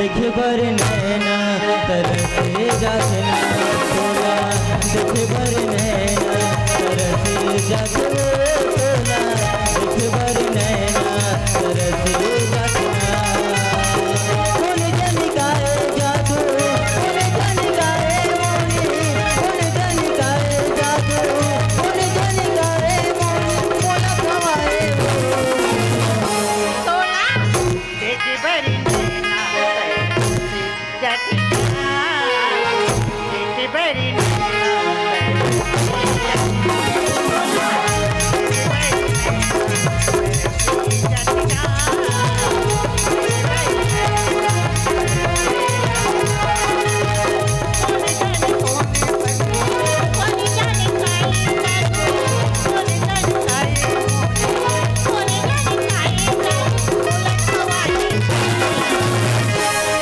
देखे बर नैना तरसे जातना तोला देखे बर नैना तरसे जातना तोला देखे बर नैना तरसे जातना कौन जाने काहे जादू कौन जाने काहे मोनी कौन जाने काहे जादू कौन जाने काहे मोनी मोला खवाए तोला देखे बरी नैना जातिया देखे बरी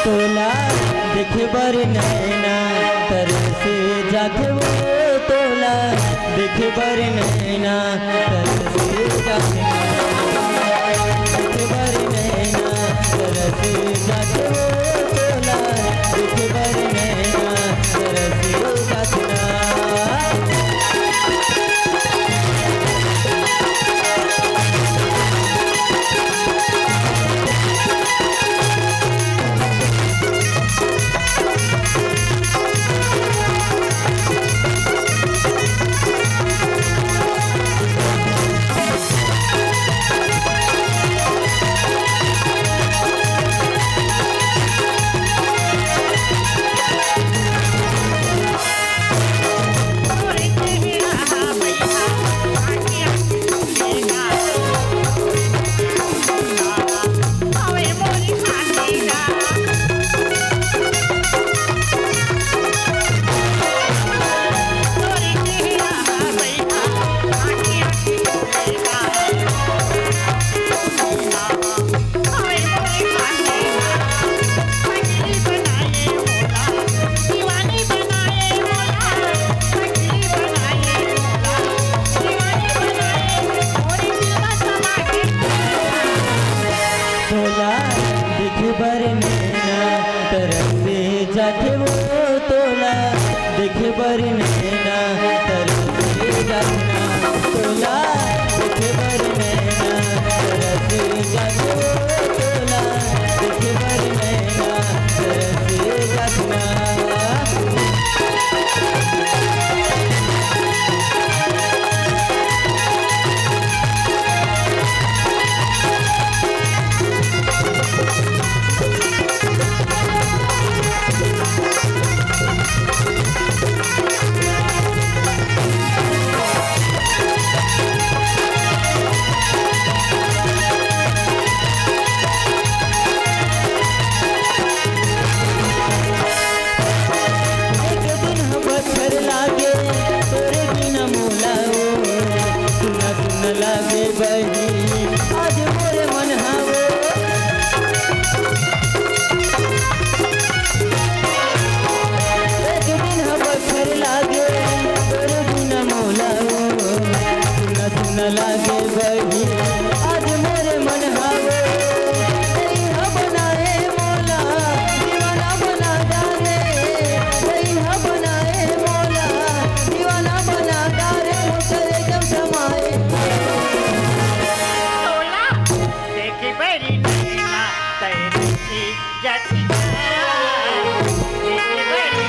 तोला देखे बर नैना तरसे जाते वो तोला देखे बर नैना तरसे जाते देखे बर नैना तरसे जाते वो तोला देखे बर नैना तरसे जातना देखे बर नैना तरसे जाते वो तोला देखे बर नैना तरसे जातना तोला देखे बर नैना तरसे जाते वो तोला देखे बर नैना तरसे जातना लागे बही आज मोरे मन हावे एक दिन हम बखर लागे तोरे बिना मोला सुना सुना लागे बही आज मोरे मन हावे बनाए मोला दीवाना बना डाले बनाए मोला दीवाना बना डाले तेरे जब समाए बरी नैना तरसे जातिया देखे बरी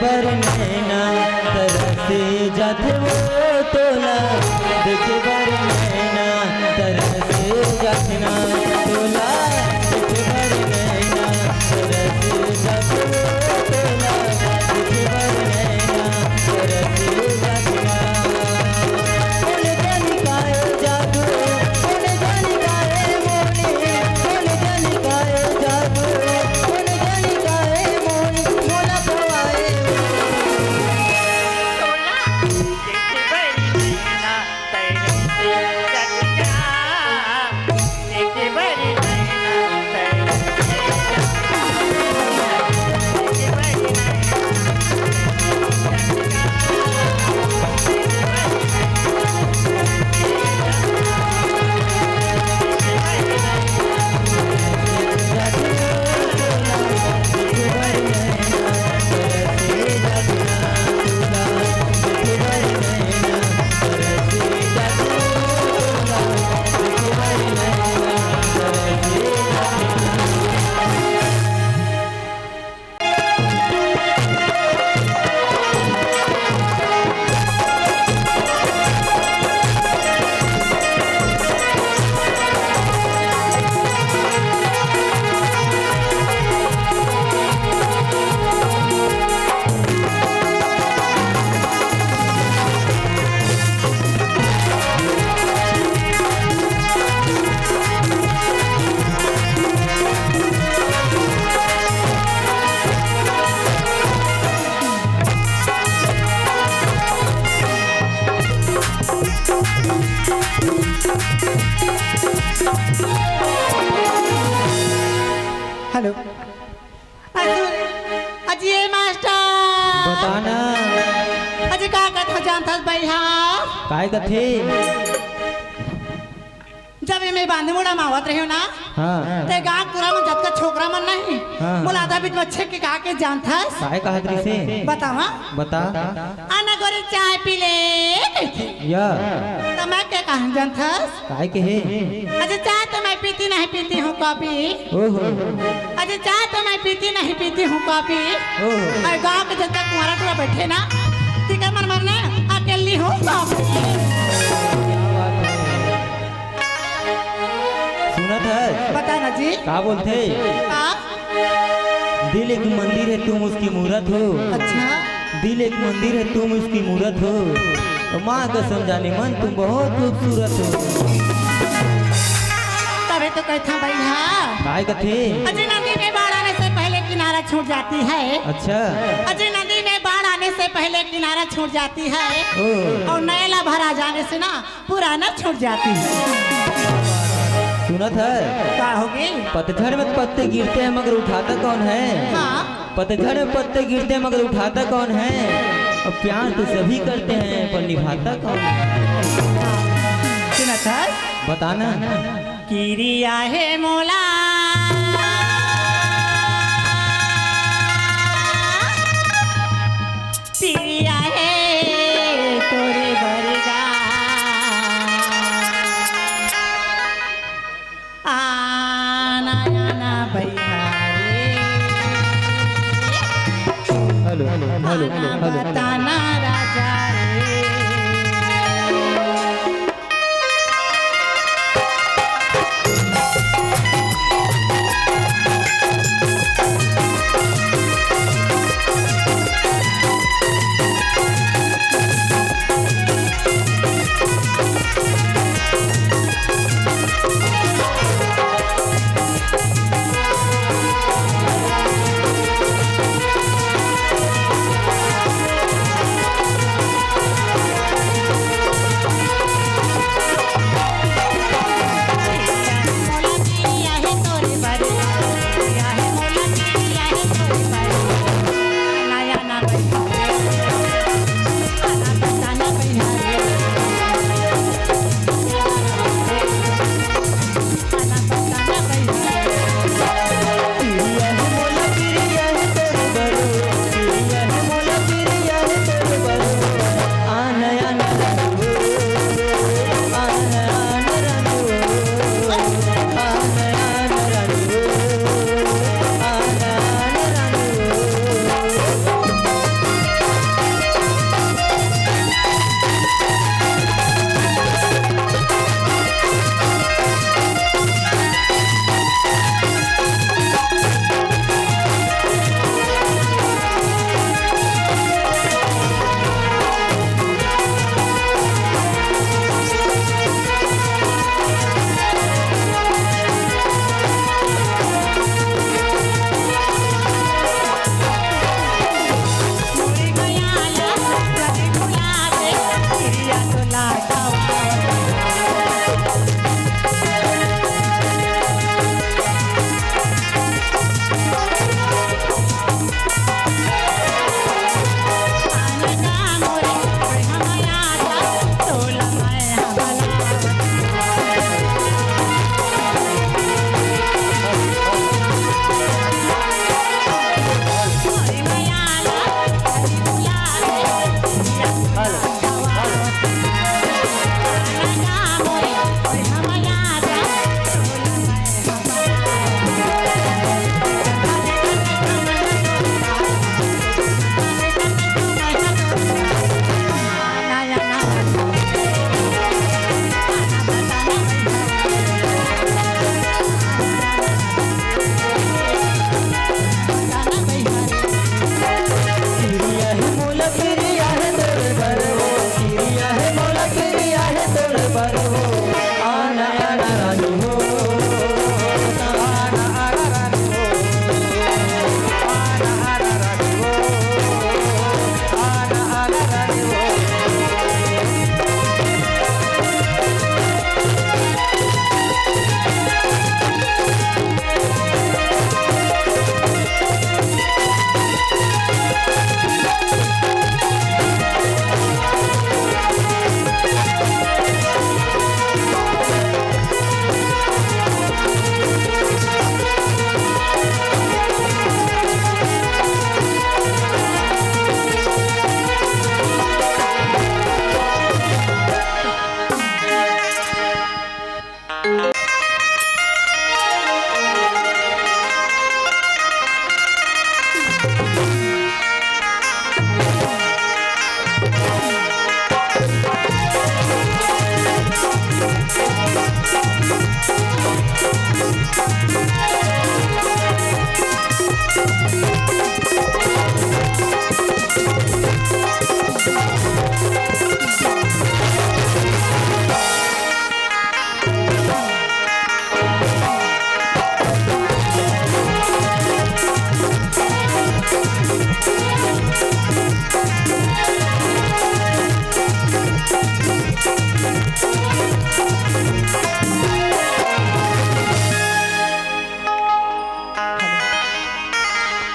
बर नैना तरसे जाते वो तोला देख बर नैना तरसे जातना तोला देख बर नैना तरसे जाते वो तोला देख बर नैना तरसे जातना कौन जानी काहे जादू कौन जानी काहे मोनी कौन जानी काहे जादू कौन जानी काहे मोनी मोला पवाए हेलो अजी मास्टर बताना अजी का कथा जानता भैया काय कथे जब मैं बांध मुड़ा मावत रही ना हाँ ते गांव पूरा में जब का छोकरा मन नहीं हाँ। बोला आधा बीच बच्चे के का के जानता काय कहत रही से बतावा बता आना गोरी चाय पी ले या तो मैं क्या कहा जानता काय के है अजी चाय तो मैं पीती नहीं पीती हूँ कॉफी ओहो अजी चाय तो मैं पीती नहीं पीती हूँ कॉफी ओहो और गांव के जनता कुमारा टूरा बैठे ना ठीक है मन मरने अकेली हूँ कॉफी सुनत है बता ना जी का बोलते दिल एक मंदिर है तुम उसकी मूरत हो अच्छा दिल एक मंदिर है तुम उसकी मूरत हो तो माँ कसम जाने मन तुम बहुत खूबसूरत हो तभी तो कहता भैया काय कथे अजय नदी में बाढ़ आने से पहले किनारा छूट जाती है अच्छा अजय नदी में बाढ़ आने से पहले किनारा छूट जाती है ओ और नैला भरा जाने से ना पुराना छूट जाती है सुनत है क्या होगी पतझड़ में पत्ते गिरते हैं मगर उठाता कौन है हाँ पतझड़ में पत्ते गिरते हैं मगर उठाता कौन है और प्यार तो सभी करते हैं पर निभाता कौन है सुना था बताना किरिया है मोला पिरिया है तोरे बरगा आना आना भैया हेलो हेलो हेलो हेलो बताना राजा रे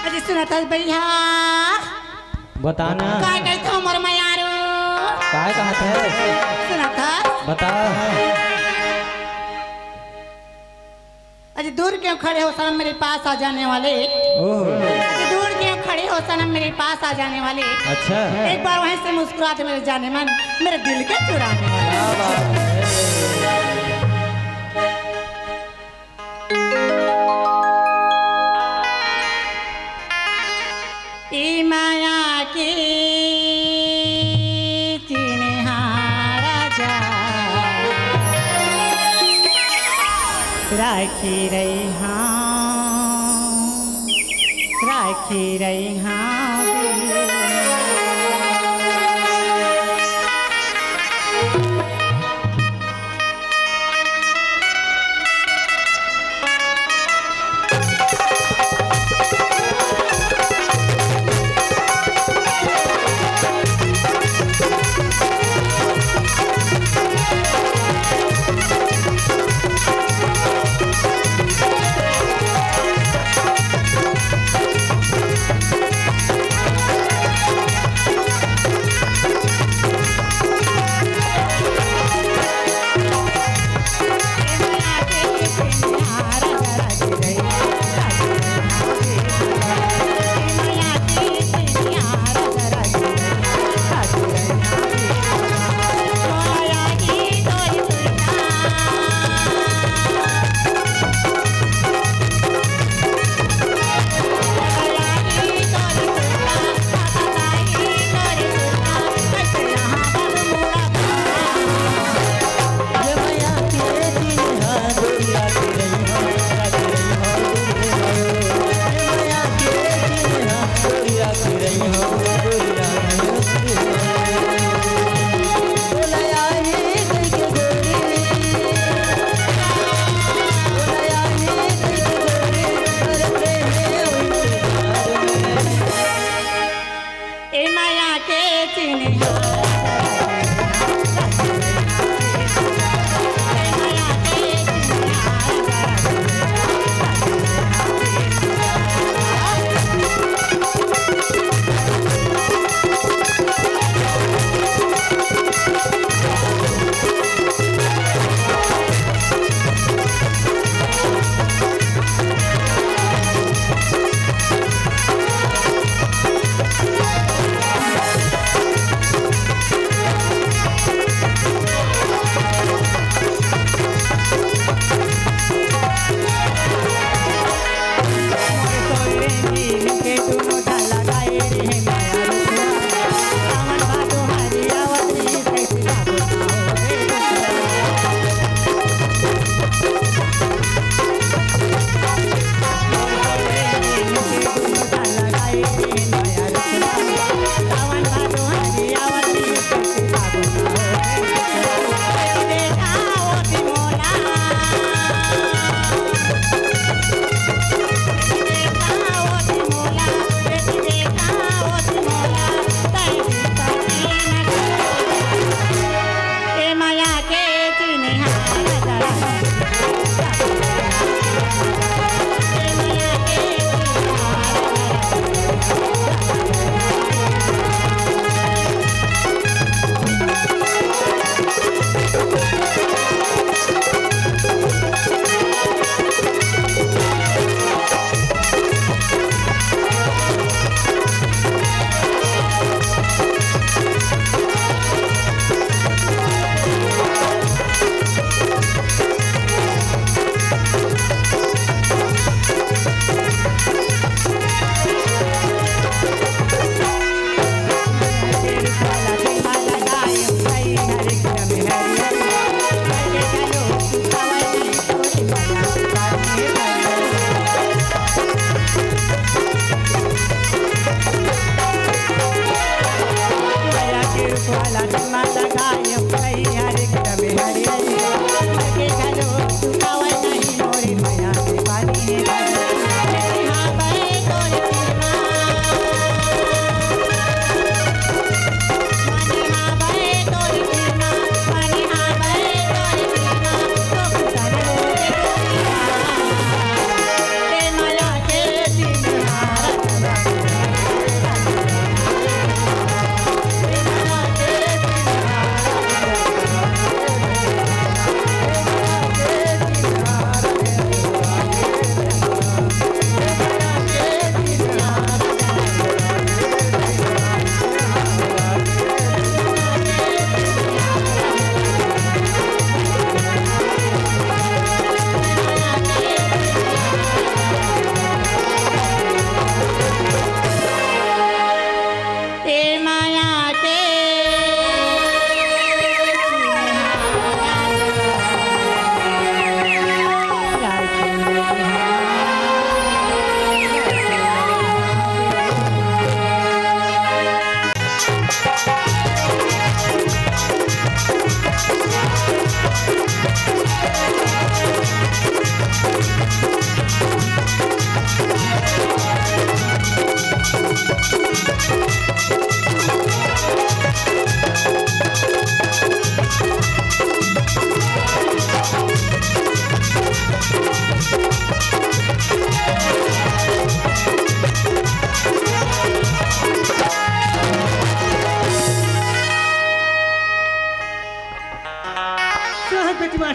अजी सुना था भैया बताना काय कहते हो मोर मयारो काय कहा था सुना था बता। अजी दूर क्यों खड़े हो सनम मेरे पास आ जाने वाले ओह अजी दूर क्यों खड़े हो सनम मेरे पास आ जाने वाले अच्छा एक बार वहीं से मुस्कुराते मेरे जाने मन मेरे दिल के चुराने वाले क्या बात है। ई माया की चिन्हारा जा राखी रही हाँ दिल।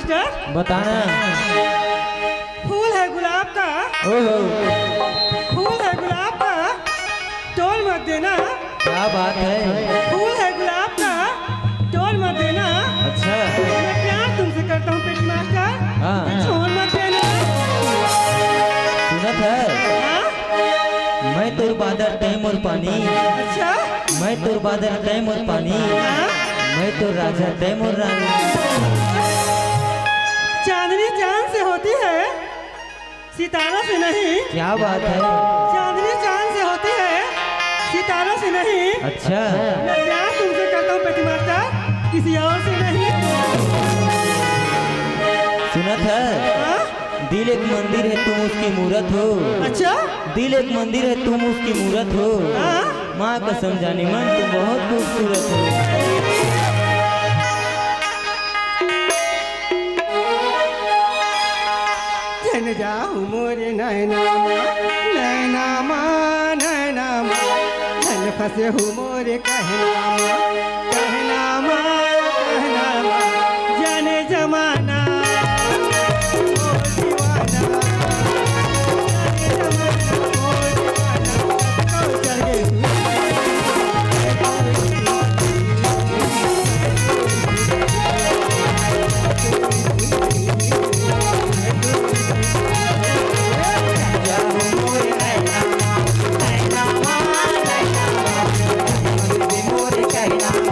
मास्टर बताना। फूल है गुलाब का, ओहो, फूल है गुलाब का, तोड़ मत देना। क्या बात है। फूल है गुलाब का, तोड़ मत देना। अच्छा, मैं प्यार तुमसे करता हूँ पेटी मास्टर, हाँ। छोड़ मत देना। सुनत है। हाँ? मैं तोर बादल तय मोर पानी, अच्छा, मैं तोर बादल तय मोर पानी, हाँ? मैं तोर राजा तय मोर रानी। चांदनी चांद से होती है, सितारों से नहीं। क्या बात है। चांदनी चांद से होती है, सितारों से नहीं। अच्छा, मैं प्यार तुमसे करता हूँ पेटी मास्टर, किसी और से नहीं। सुनत है। हाँ? दिल एक मंदिर है, तुम उसकी मूरत हो। अच्छा, दिल एक मंदिर है, तुम उसकी मूरत हो। हाँ? माँ कसम जाने मन, तुम बहुत खूबसूरत हो। जन जाऊँ मोरे नैनामा, नैनामा, नैनामा, जन फंसे हूँ मोरे कहनामा, कहनामा, कहनामा, जाने जमाना ओ दीवाना, जाने जमाना ओ दीवाना, कब चढ़ गई मोरे कहना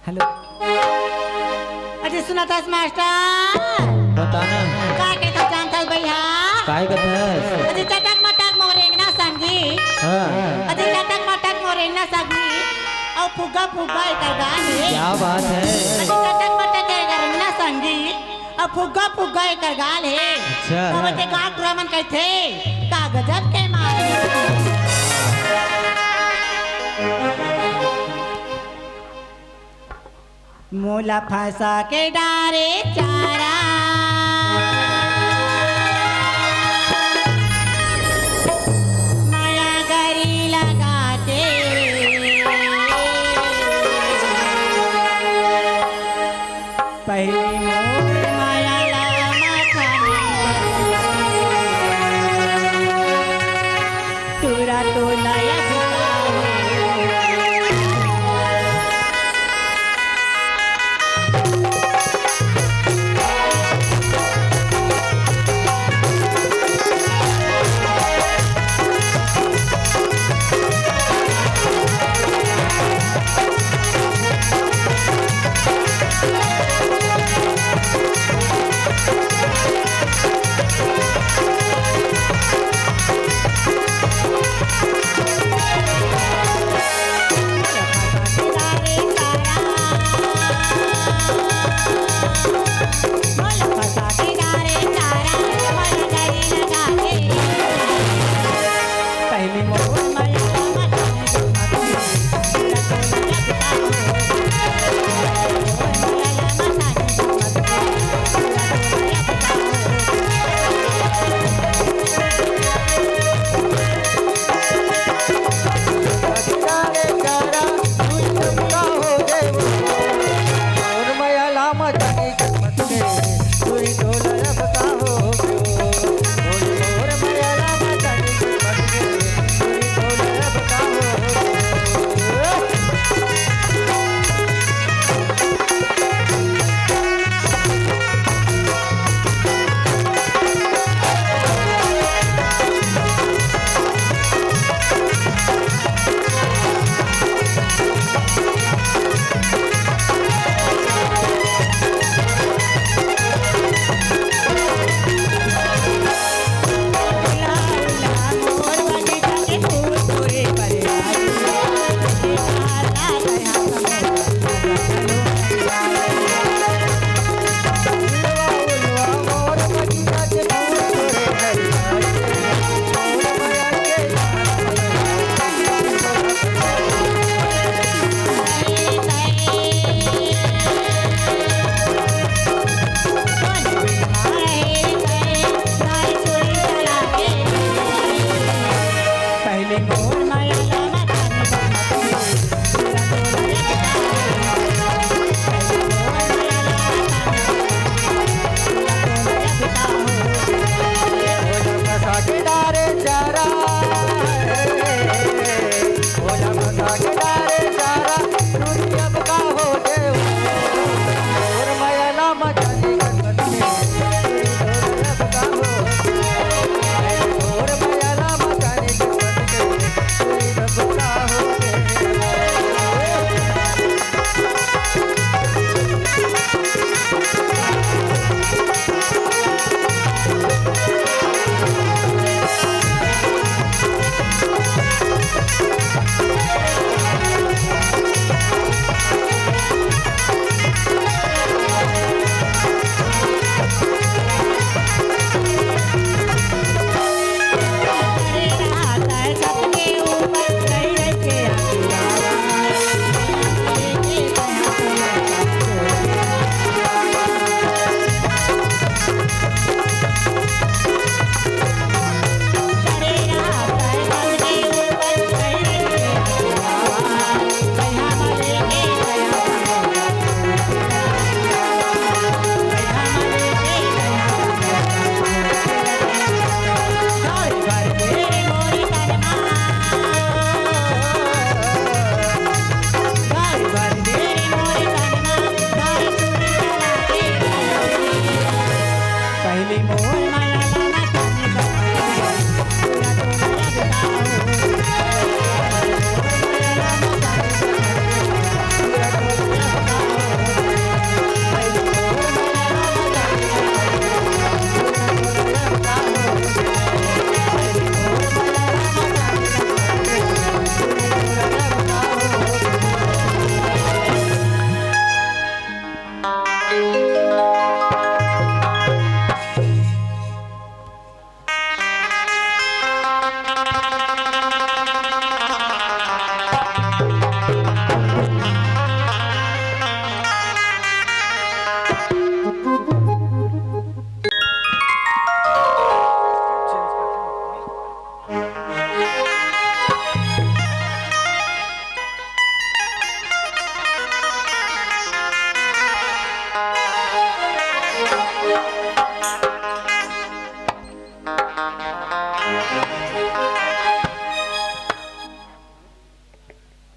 हेलो अरे सुना था मास्टर बताना का कहता जानता भैया काय कथस अरे चटक मटक मोरेंगना संगी हाँ अरे चटक मटक मोरेंगना संगी और फुग्गा फुग्गा कर गाने क्या बात है अरे चटक मटक करना संगी और फुग्गा फुग्गा कर गाल है अच्छा तो बच्चे गाल ड्रामन कहते का गजब के मारे मोला फंसा के डारे चारा माया गरी लगाते पहली मोर माया लामा खाने तुरा तो लाया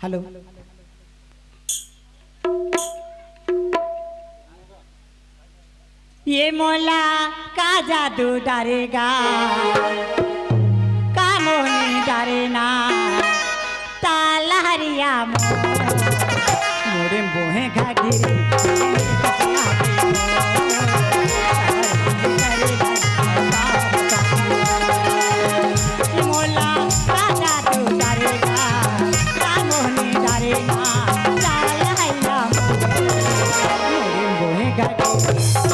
हेलो ये मोला का जादू डरेगा का मोनी डरे ना ताला हरिया मोरे बोहे घाघिरी मोला का जादू डरेगा का मोनी डरे ना ताला हरिया मोरे बोहे घाघिरी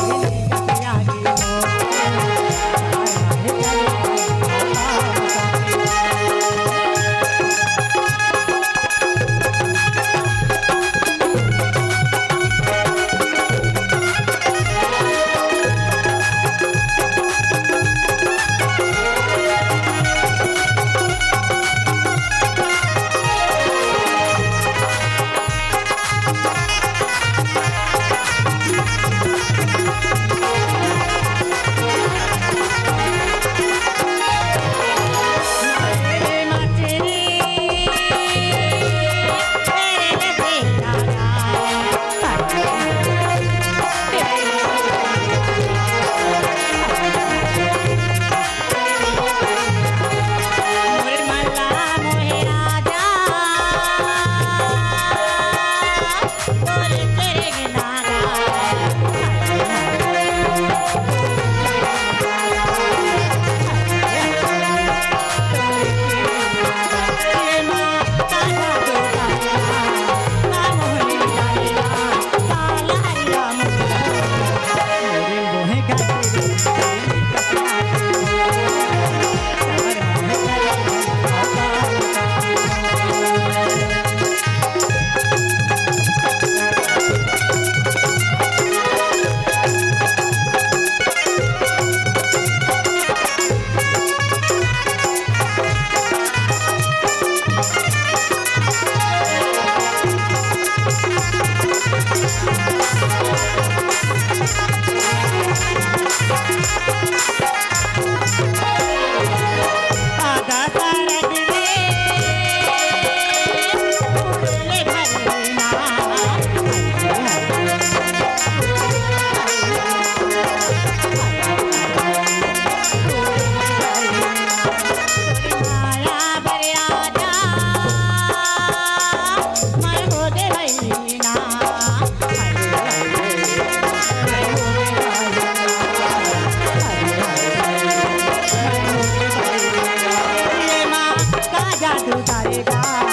जादू तारेगा